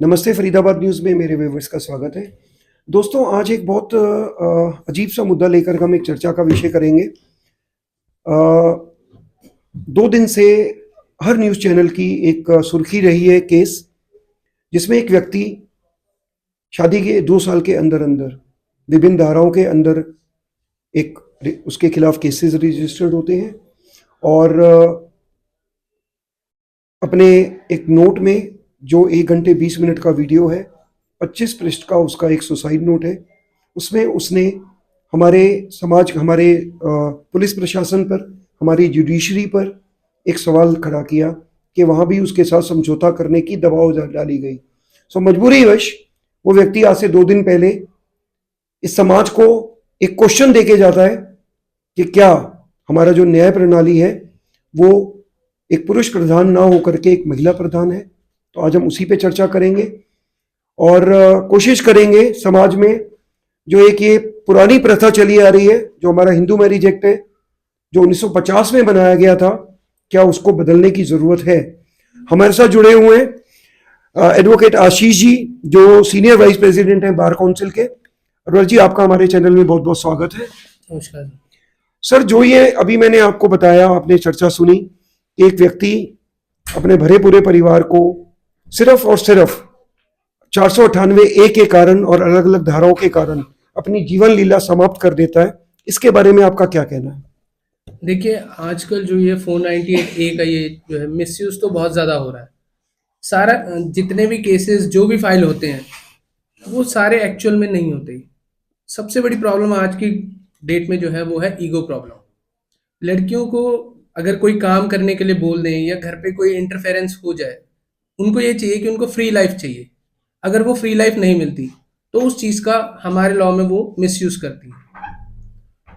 नमस्ते फरीदाबाद न्यूज़ में मेरे व्यूअर्स का स्वागत है। दोस्तों आज एक बहुत अजीब सा मुद्दा लेकर हम एक चर्चा का विषय करेंगे। 2 दिन से हर न्यूज़ चैनल की एक सुर्खी रही है केस, जिसमें एक व्यक्ति शादी के 2 साल के अंदर-अंदर विभिन्न धाराओं के अंदर एक उसके खिलाफ केसेस रजिस्टर्ड होते हैं और अपने एक नोट में जो 1 घंटे 20 मिनट का वीडियो है, 25 पृष्ठ का उसका एक सुसाइड नोट है। उसमें उसने हमारे समाज, हमारे पुलिस प्रशासन पर, हमारी जुडिशरी पर एक सवाल खड़ा किया कि वहाँ भी उसके साथ समझौता करने की दबाव डाली गई। सो मजबूरीवश वो व्यक्ति आज से 2 दिन पहले इस समाज को एक क्वेश्चन देके जाता है कि क्या हमारा जो न्याय प्रणाली है वो एक पुरुष प्रधान ना होकर के एक महिला प्रधान है। तो आज हम उसी पे चर्चा करेंगे और कोशिश करेंगे समाज में जो एक ये पुरानी प्रथा चली आ रही है, जो हमारा हिंदू मैरिज एक्ट है, जो 1950 में बनाया गया था, क्या उसको बदलने की ज़रूरत है। हमारे साथ जुड़े हुए हैं एडवोकेट आशीष जी, जो सीनियर वाइस प्रेसिडेंट हैं बार काउंसिल के। अरवर जी, आपका हमारे चैनल में बहुत बहुत स्वागत है। नमस्कार सर, जो ये अभी मैंने आपको बताया, आपने चर्चा सुनी, एक व्यक्ति अपने भरे पूरे परिवार को सिर्फ और सिर्फ 498 ए के कारण और अलग अलग धाराओं के कारण अपनी जीवन लीला समाप्त कर देता है। इसके बारे में आपका क्या कहना है? देखिए, आजकल जो ये 498A का ये जो है मिसयूज तो बहुत ज़्यादा हो रहा है। सारा जितने भी केसेस जो भी फाइल होते हैं वो सारे एक्चुअल में नहीं होते। सबसे बड़ी प्रॉब्लम आज की डेट में जो है वो है ईगो प्रॉब्लम। लड़कियों को अगर कोई काम करने के लिए बोल दें या घर पे कोई इंटरफेरेंस हो जाए, उनको ये चाहिए कि उनको फ्री लाइफ चाहिए। अगर वो फ्री लाइफ नहीं मिलती तो उस चीज़ का हमारे लॉ में वो मिसयूज करती है।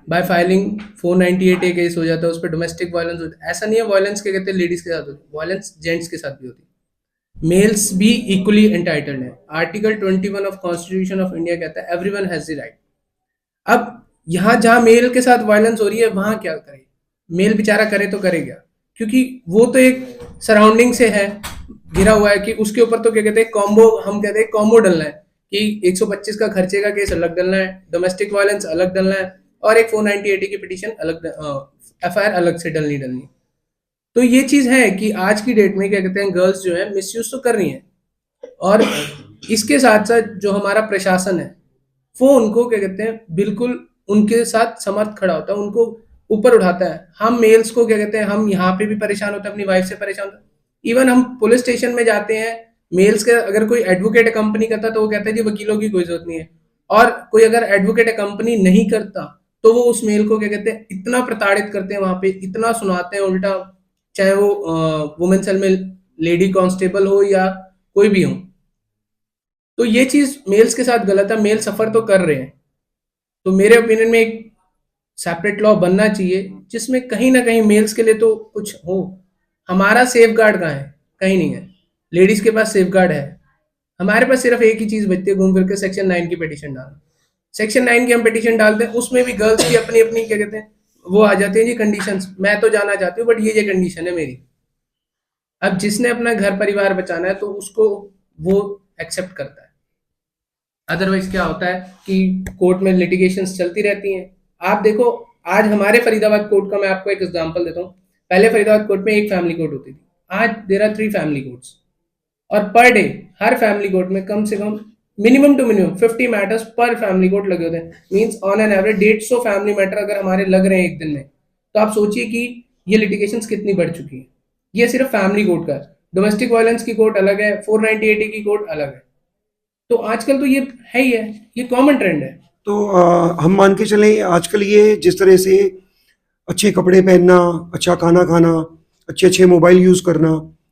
बाय फाइलिंग 498 ए केस हो जाता है, उस पर डोमेस्टिक वायलेंस होता है। ऐसा नहीं है वायलेंस क्या कहते हैं लेडीज के साथ होती है, वायलेंस जेंट्स के साथ भी होती है। मेल्स भी इक्वली एंटाइटल्ड है। Article 21 of constitution of India कहता है एवरीवन हैज द राइट। अब यहाँ जहाँ मेल के साथ वायलेंस हो रही है वहां क्या करे, मेल बेचारा करे तो करे क्या, क्योंकि वो तो एक सराउंडिंग से है, घिरा हुआ है कि उसके ऊपर तो क्या कहते हैं कॉम्बो, हम कहते हैं कॉम्बो डलना है कि 125 का खर्चे का केस अलग डलना है, डोमेस्टिक वायलेंस अलग डलना है और एक 498 की पिटीशन अलग, एफआईआर अलग से डलनी डलनी। तो ये चीज है कि आज की डेट में क्या कहते हैं गर्ल्स जो है मिसयूज तो कर रही हैं, और इसके साथ साथ जो हमारा प्रशासन है वो उनको क्या कहते हैं बिल्कुल उनके साथ समर्थ खड़ा होता है, उनको ऊपर उठाता है। हम मेल्स को क्या कहते हैं, हम यहाँ पे भी परेशान होते हैं, अपनी वाइफ से परेशान होते हैं। इवन हम पुलिस स्टेशन में जाते हैं, मेल्स के अगर कोई एडवोकेट कंपनी करता तो वो कहता है जी वकीलों की कोई जरूरत नहीं है, और कोई अगर एडवोकेट कंपनी नहीं करता तो वो उस मेल को क्या कहते हैं इतना प्रताड़ित करते हैं, वहां पे इतना सुनाते हैं उल्टा, चाहे वो वुमेन सेल में लेडी कांस्टेबल हो या कोई भी हो। तो ये चीज मेल्स के साथ गलत है, मेल सफर तो कर रहे हैं। तो मेरे ओपिनियन में एक सेपरेट लॉ बनना चाहिए जिसमें कहीं ना कहीं मेल्स के लिए तो कुछ हो। हमारा सेफ गार्ड कहाँ है? कहीं नहीं है। लेडीज के पास सेफ गार्ड है, हमारे पास सिर्फ एक ही चीज बचती है, घूम फिर के सेक्शन 9 की पिटीशन डालना। सेक्शन 9 की हम पिटीशन डालते हैं, उसमें भी गर्ल्स की अपनी अपनी क्या कहते हैं वो आ जाती है जी कंडीशंस। मैं तो जाना चाहती हूँ बट ये कंडीशन है मेरी। अब जिसने अपना घर परिवार बचाना है तो उसको वो एक्सेप्ट करता है। अदरवाइज क्या होता है कि कोर्ट में लिटिगेशंस चलती रहती हैं। आप देखो, आज हमारे फरीदाबाद कोर्ट का मैं आपको एक एग्जांपल देता हूँ। पहले फरीदाबाद कोर्ट में एक फैमिली कोर्ट होती थी, आज देयर आर 3 फैमिली कोर्ट्स, और पर डे हर फैमिली कोर्ट में कम से कम मिनिमम टू मिनिमम 50 मैटर्स पर फैमिली कोर्ट लगे होते हैं। Means on an average 150 family matter अगर हमारे लग रहे हैं एक दिन में, तो आप सोचिए कि ये लिटिगेशंस कितनी बढ़ चुकी है। ये सिर्फ फैमिली कोर्ट का। डोमेस्टिक वायलेंस की कोर्ट अलग है, 498 की कोर्ट अलग है। तो आजकल तो ये है ही है, ये कॉमन ट्रेंड है। तो हम मान के चलें, आजकल ये जिस तरह से अच्छे कपड़े पहनना, अच्छा खाना खाना, अच्छे अच्छे मोबाइल यूज़ करना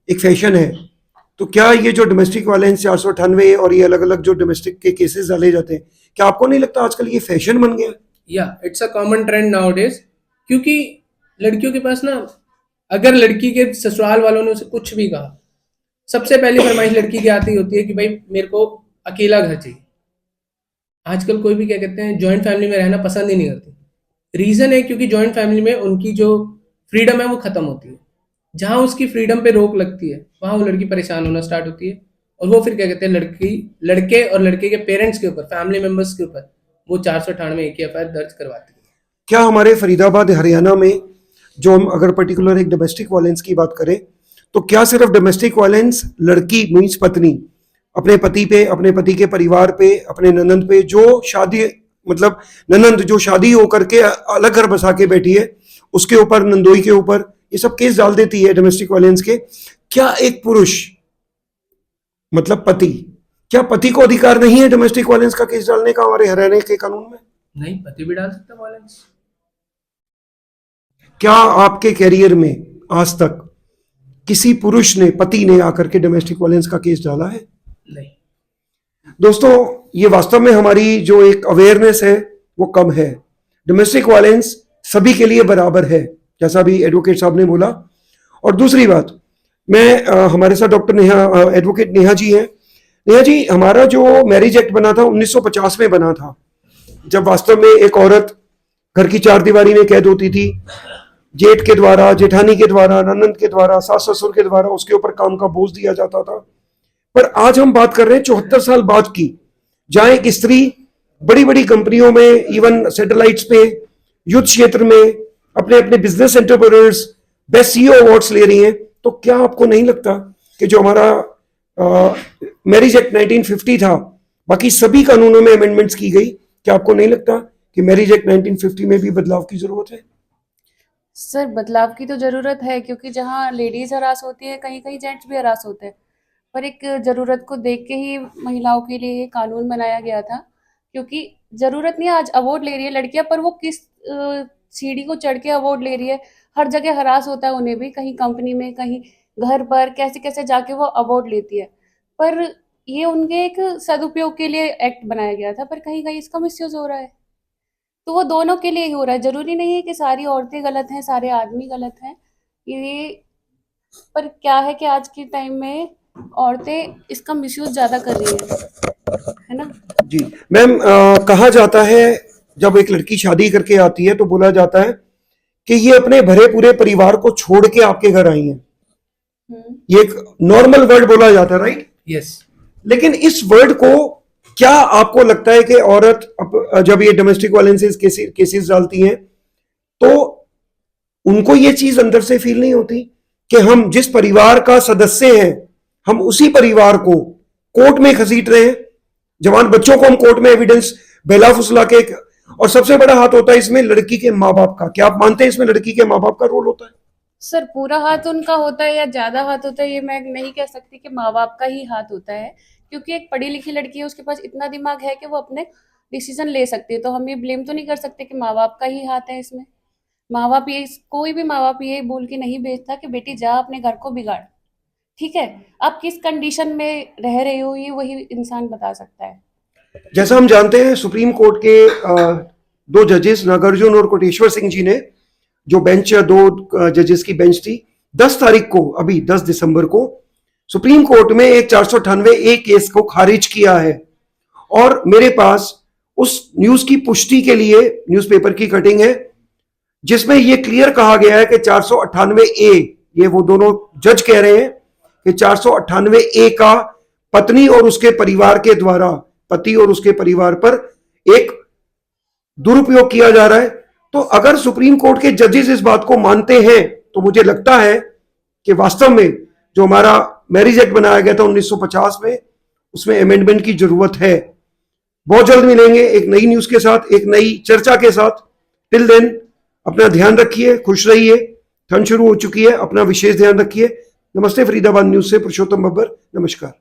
एक फैशन है, तो क्या ये जो डोमेस्टिक वायलेंस 498 और ये अलग अलग जो डोमेस्टिक के केसेस डाले जाते हैं, क्या आपको नहीं लगता आजकल ये फैशन बन गया? या it's a common trend now days. क्योंकि लड़कियों के पास ना, अगर लड़की के ससुराल वालों ने उसे कुछ भी कहा, सबसे पहली फरमाइश लड़की की आती होती है कि भाई मेरे को अकेला घर चाहिए। आजकल कोई भी क्या कहते हैं जॉइंट फैमिली में रहना पसंद ही नहीं करती। रीजन है क्योंकि जॉइंट फैमिली में उनकी जो फ्रीडम है वो खत्म होती है। जहां उसकी फ्रीडम पे रोक लगती है वहां वो लड़की परेशान होना स्टार्ट होती है, और वो फिर क्या कहते हैं, लड़के और लड़के के पेरेंट्स के ऊपर, फैमिली मेंबर्स के ऊपर वो 498 एक एफआईआर दर्ज करवाती है। क्या हमारे फरीदाबाद हरियाणा में, जो हम अगर पर्टिकुलर एक डोमेस्टिक वायलेंस की बात करें, तो क्या सिर्फ डोमेस्टिक वायलेंस लड़की मीन्स पत्नी अपने पति पे, अपने पति के परिवार पे, अपने ननंद पे, जो शादी मतलब ननंद जो शादी होकर के अलग घर बसा के बैठी है, उसके ऊपर, नंदोई के ऊपर, ये सब केस डाल देती है डोमेस्टिक वायलेंस के? क्या एक पुरुष मतलब पति, क्या पति को अधिकार नहीं है डोमेस्टिक वायलेंस का केस डालने का हमारे हरियाणा के कानून में? नहीं, पति भी डाल सकता वायलेंस। क्या आपके कैरियर में आज तक किसी पुरुष ने, पति ने आकर के डोमेस्टिक वायलेंस का केस डाला है? नहीं। दोस्तों, ये वास्तव में हमारी जो एक अवेयरनेस है वो कम है। डोमेस्टिक वायलेंस सभी के लिए बराबर है, जैसा भी एडवोकेट साहब ने बोला। और दूसरी बात, मैं हमारे साथ डॉक्टर नेहा, एडवोकेट नेहा जी हैं। नेहा जी, हमारा जो मैरिज एक्ट बना था 1950 में बना था, जब वास्तव में एक औरत घर की चार दीवारी में कैद होती थी, जेठ के द्वारा, जेठानी के द्वारा, ननंद के द्वारा, सास ससुर के द्वारा उसके ऊपर काम का बोझ दिया जाता था। पर आज हम बात कर रहे हैं 74 साल बाद की, जहां एक स्त्री बड़ी बड़ी कंपनियों में, इवन सैटेलाइट्स पे, युद्ध क्षेत्र में अपने अपने business entrepreneurs best CEO awards ले रही हैं। तो क्या आपको नहीं लगता कि जो हमारा मैरिज एक्ट 1950 था, बाकी सभी कानूनों में अमेंडमेंट्स की गई, क्या आपको नहीं लगता कि मैरिज एक्ट 1950 में भी बदलाव की जरूरत है? सर, बदलाव की तो ज़रूरत है, क्योंकि जहाँ लेडीज़ हरास होती है, कहीं कहीं जेंट्स भी हरास होते हैं। पर एक ज़रूरत को देख के ही महिलाओं के लिए ये कानून बनाया गया था, क्योंकि ज़रूरत नहीं है, आज अवार्ड ले रही है लड़कियां, पर वो किस सीढ़ी को चढ़ के अवार्ड ले रही है। हर जगह हरास होता है उन्हें भी, कहीं कंपनी में, कहीं घर पर, कैसे कैसे जाके वो अवार्ड लेती है। पर ये उनके एक सदुपयोग के लिए एक्ट बनाया गया था, पर कहीं कहीं इसका मिसयूज हो रहा है। तो वो दोनों के लिए ही हो रहा है, जरूरी नहीं है कि सारी औरतें गलत हैं, सारे आदमी गलत हैं। ये, पर क्या है कि आज के टाइम में औरतें इसका मिसयूज ज्यादा कर रही है ना। जी मैम, कहा जाता है जब एक लड़की शादी करके आती है तो बोला जाता है कि ये अपने भरे पूरे परिवार को छोड़ के आपके घर आई हैं। ये एक नॉर्मल वर्ड बोला जाता है, राइट? यस। लेकिन इस वर्ड को, क्या आपको लगता है कि औरत जब ये डोमेस्टिक वायलेंस केसेस डालती हैं तो उनको ये चीज अंदर से फील नहीं होती कि हम जिस परिवार का सदस्य हैं, हम उसी परिवार को कोर्ट में घसीट रहे हैं? जवान बच्चों को हम कोर्ट में एविडेंस बेला फुसला के, और सबसे बड़ा हाथ होता है इसमें लड़की के माँ बाप का। क्या आप मानते हैं इसमें लड़की के माँ बाप का रोल होता है? सर, पूरा हाथ उनका होता है या ज्यादा हाथ होता है, ये मैं नहीं कह सकती कि माँ बाप का ही हाथ होता है, क्योंकि एक पढ़ी लिखी लड़की है, उसके पास इतना दिमाग है कि वो अपने डिसीजन ले सकती है। तो हम ये ब्लेम तो नहीं कर सकते कि माँ बाप का ही हाथ है इसमें। माँ बाप ये, कोई भी माँ बाप ये बोल के नहीं भेजता कि बेटी जा अपने घर को बिगाड़। ठीक है, आप किस कंडीशन में रह रहे हो ये वही इंसान बता सकता है। जैसा हम जानते हैं, सुप्रीम कोर्ट के दो जजेस नागार्जुन और कोटेश्वर सिंह जी ने, जो बेंच, दो जजेस की बेंच थी, 10 तारीख को, अभी 10 दिसंबर को सुप्रीम कोर्ट में एक 498A केस को खारिज किया है। और मेरे पास उस न्यूज की पुष्टि के लिए न्यूज़पेपर की कटिंग है, जिसमें यह क्लियर कहा गया है कि 498A, ये वो दोनों जज कह रहे हैं कि 498A का पत्नी और उसके परिवार के द्वारा, पति और उसके परिवार पर एक दुरुपयोग किया जा रहा है। तो अगर सुप्रीम कोर्ट के जजेस इस बात को मानते हैं तो मुझे लगता है कि वास्तव में जो हमारा मैरिज एक्ट बनाया गया था 1950 में, उसमें अमेंडमेंट की जरूरत है। बहुत जल्द मिलेंगे एक नई न्यूज के साथ, एक नई चर्चा के साथ। टिल देन अपना ध्यान रखिए, खुश रहिए। ठंड शुरू हो चुकी है, अपना विशेष ध्यान रखिए। नमस्ते, फरीदाबाद न्यूज से पुरुषोत्तम बब्बर, नमस्कार।